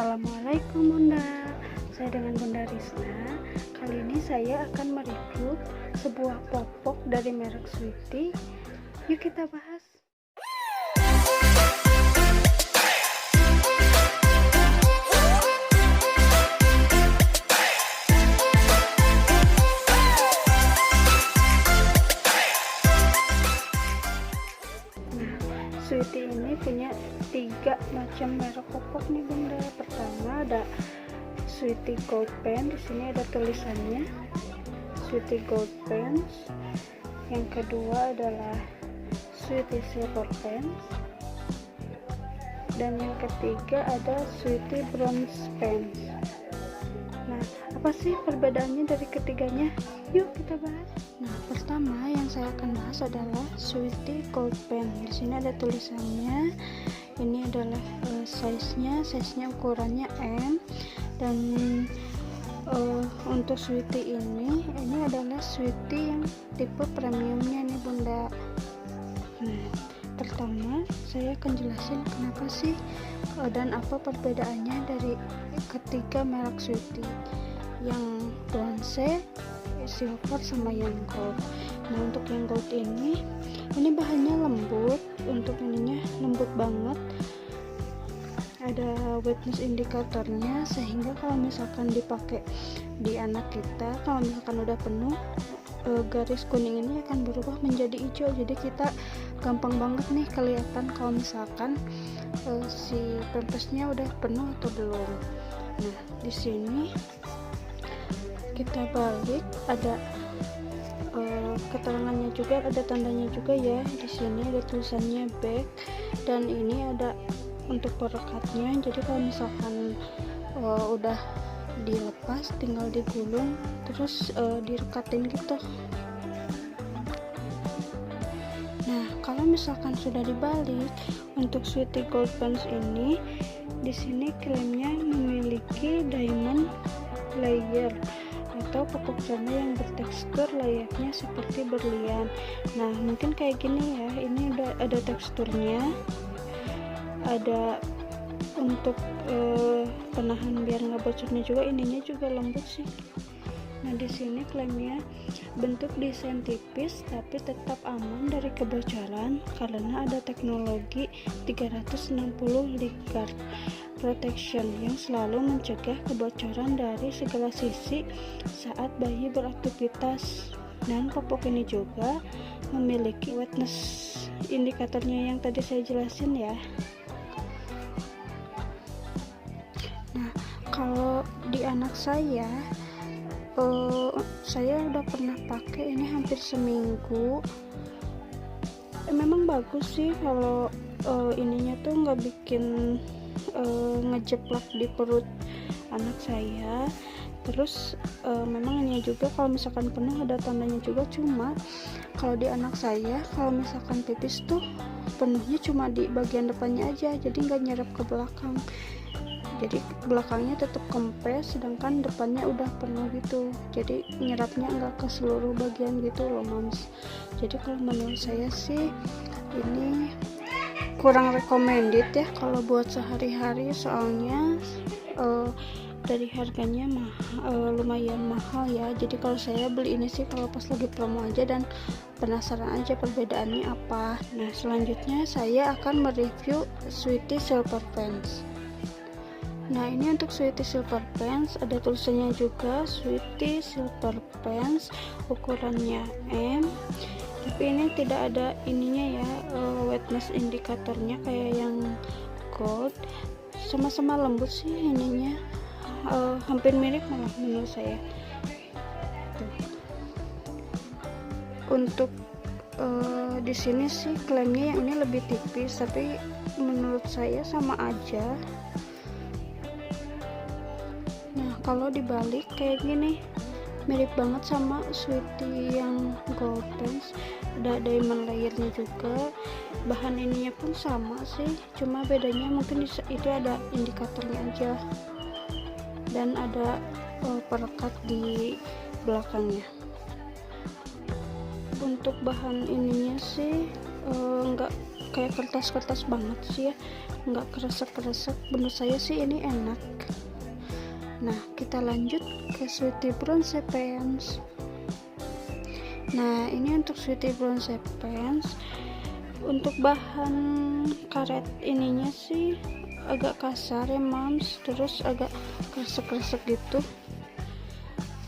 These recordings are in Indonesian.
Assalamualaikum Bunda, saya dengan Bunda Risna. Kali ini saya akan mereview sebuah popok dari merek Sweety. Yuk kita bahas. Sweety ini punya 3 macam merek popok nih Bunda. Pertama ada Sweety Gold Pen, di sini ada tulisannya Sweety Gold Pens. Yang kedua adalah Sweety Silver Pens, dan yang ketiga ada Sweety Bronze Pens. Nah, apa sih perbedaannya dari ketiganya? Yuk kita bahas. Nah, pertama yang saya akan bahas adalah Sweety Gold Pen. Di sini ada tulisannya. Ini adalah size-nya ukurannya M, dan untuk Sweety ini adalah Sweety yang tipe premiumnya nih Bunda. Nah, pertama saya akan jelasin kenapa sih dan apa perbedaannya dari ketiga merek Sweety, yang bronze, silver, sama yang gold. Nah, untuk yang gold ini bahannya lembut, untuk ininya lembut banget, ada wetness indikatornya, sehingga kalau misalkan dipakai di anak kita, kalau misalkan udah penuh, garis kuning ini akan berubah menjadi hijau. Jadi kita gampang banget nih kelihatan kalau misalkan si pampasnya udah penuh atau belum. Nah, di sini kita balik, ada keterangannya juga, ada tandanya juga ya. Di sini ada tulisannya back, dan ini ada untuk perekatnya. Jadi kalau misalkan udah dilepas, tinggal digulung terus direkatin gitu. Nah, kalau misalkan sudah dibalik, untuk Sweety Gold Pens ini di sini klaimnya memiliki diamond layer atau popok janda yang bertekstur layaknya seperti berlian. Nah, mungkin kayak gini ya, ini udah ada teksturnya, ada untuk penahan biar nggak bocornya juga, ininya juga lembut sih. Nah, di sini klaimnya bentuk desain tipis tapi tetap aman dari kebocoran karena ada teknologi 360 Ligard Protection yang selalu mencegah kebocoran dari segala sisi saat bayi beraktivitas. Dan popok ini juga memiliki wetness indikatornya yang tadi saya jelasin ya. Nah, kalau di anak saya udah pernah pakai ini hampir seminggu. Memang bagus sih kalau ininya tuh nggak bikin ngejeplak di perut anak saya. Terus memang ini juga kalau misalkan penuh ada tandanya juga, cuma kalau di anak saya kalau misalkan pipis tuh penuhnya cuma di bagian depannya aja, jadi nggak nyerap ke belakang. Jadi belakangnya tetap kempes, sedangkan depannya udah penuh gitu, jadi nyerapnya nggak ke seluruh bagian gitu loh Mams. Jadi kalau menurut saya sih ini kurang recommended ya kalau buat sehari-hari, soalnya dari harganya lumayan mahal ya. Jadi kalau saya beli ini sih kalau pas lagi promo aja dan penasaran aja perbedaannya apa. Nah, selanjutnya saya akan mereview Sweety Silver Pens. Nah, ini untuk Sweety Silver Pens ada tulisannya juga Sweety Silver Pens, ukurannya M, tapi ini tidak ada ininya ya, wetness indikatornya kayak yang gold. Sama-sama lembut sih ininya, hampir mirip malah menurut saya. Tuh. Untuk di sini sih klaimnya yang ini lebih tipis, tapi menurut saya sama aja. Nah, kalau dibalik kayak gini mirip banget sama Sweety yang Gold Pens, ada diamond layernya juga, bahan ininya pun sama sih, cuma bedanya mungkin itu ada indikatornya aja dan ada perekat di belakangnya. Untuk bahan ininya sih nggak kayak kertas-kertas banget sih ya, nggak kresek-kresek. Menurut saya sih ini enak. Nah, kita lanjut ke Sweety Bronze Pens. Nah, ini untuk Sweety Bronze Pens. Untuk bahan karet ininya sih agak kasar ya mams, terus agak kresek-kresek gitu.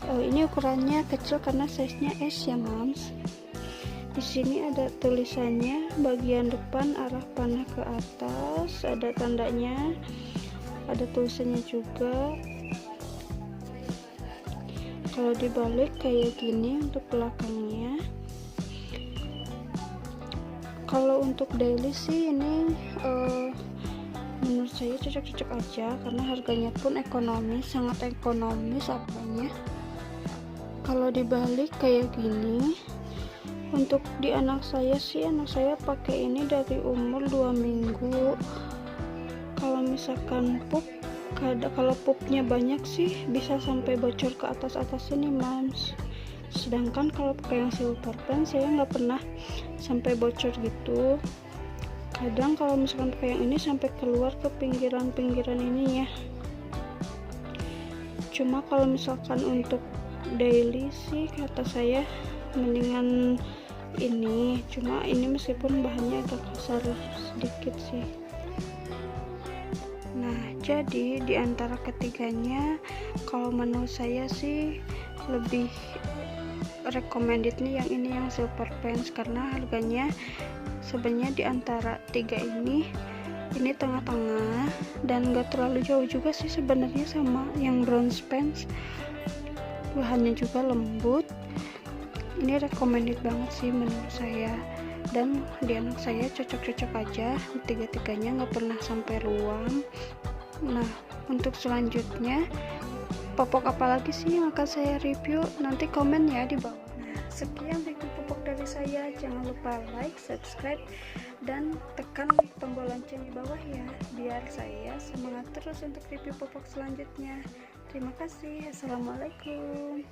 Ini ukurannya kecil karena size-nya S ya mams. Di sini ada tulisannya, bagian depan arah panah ke atas, ada tandanya, ada tulisannya juga. Kalau dibalik kayak gini untuk belakangnya. Kalau untuk daily sih ini menurut saya cocok-cocok aja karena harganya pun ekonomis, sangat ekonomis apanya. Kalau dibalik kayak gini, untuk di anak saya sih, anak saya pakai ini dari umur 2 minggu. Kalau misalkan pup, kalau pupnya banyak sih bisa sampai bocor ke atas ini mams. Sedangkan kalau pakai yang Silver Pen saya nggak pernah sampai bocor gitu. Kadang kalau misalkan pakai yang ini sampai keluar ke pinggiran-pinggiran ini ya. Cuma kalau misalkan untuk daily sih kata saya mendingan ini, cuma ini meskipun bahannya agak kasar sedikit sih. Nah, jadi di antara ketiganya kalau menurut saya sih lebih recommended nih yang ini, yang Silver Pens, karena harganya sebenarnya di antara tiga ini tengah-tengah dan gak terlalu jauh juga sih sebenarnya sama yang Bronze Pens. Bahannya juga lembut. Ini recommended banget sih menurut saya, dan di anak saya cocok-cocok aja, tiga-tiganya nggak pernah sampai ruam. Nah, untuk selanjutnya popok apa lagi sih yang akan saya review, nanti komen ya di bawah. Nah, sekian review popok dari saya. Jangan lupa like, subscribe, dan tekan tombol lonceng di bawah ya, biar saya semangat terus untuk review popok selanjutnya. Terima kasih. Assalamualaikum.